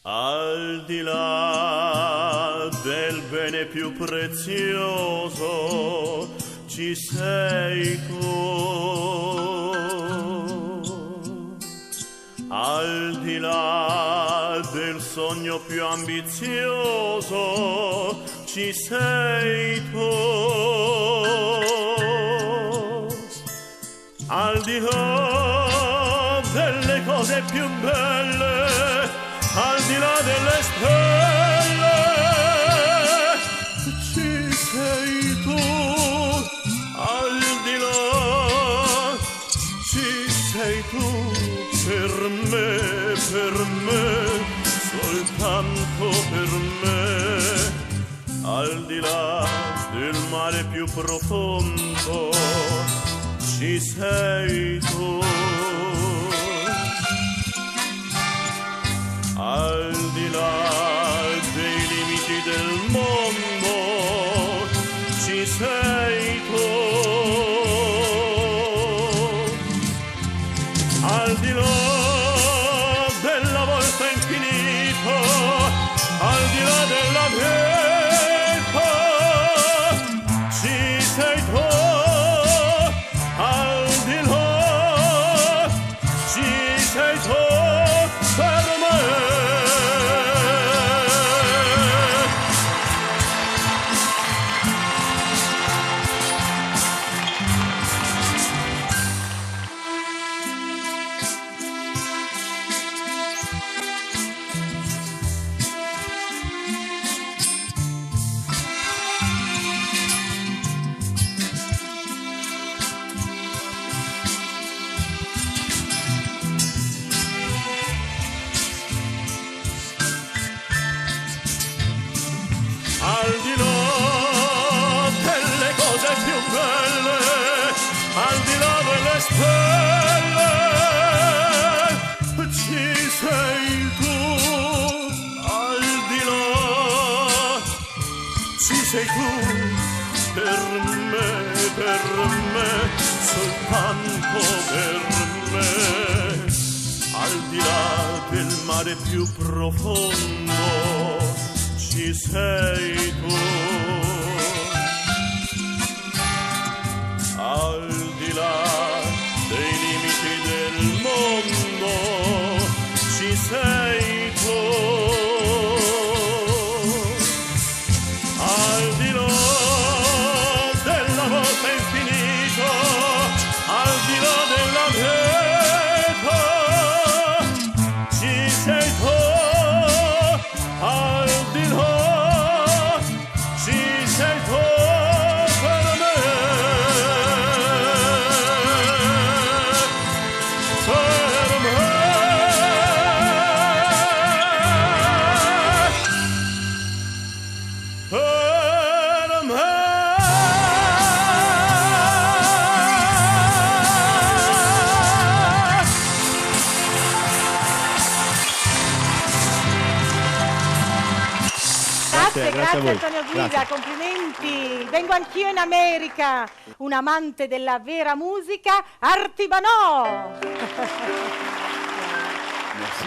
Al di là del bene più prezioso ci sei tu. Al di là del sogno più ambizioso ci sei tu. Al di là delle cose più belle, al di là delle stelle, ci sei tu. Al di là ci sei tu. Per me, soltanto per me. Al di là del mare più profondo ci sei tu. Al di là dei limiti del mondo ci sei tu. Al di là della volta infinita, al di là della vita, ci sei tu. Al di là ci sei tu per me. Al di là delle cose più belle, al di là delle stelle, ci sei tu. Al di là ci sei tu. Per me, soltanto per me. Al di là del mare più profondo ci sei tu. Al di là dei limiti del mondo ci sei tu. Al di là della volta infinita, al di là della vita, ci sei tu. Al di là ci sei tu per me. Per me. Per me. Grazie Antonio Guida, complimenti. Vengo anch'io in America, un amante della vera musica, Artibanò.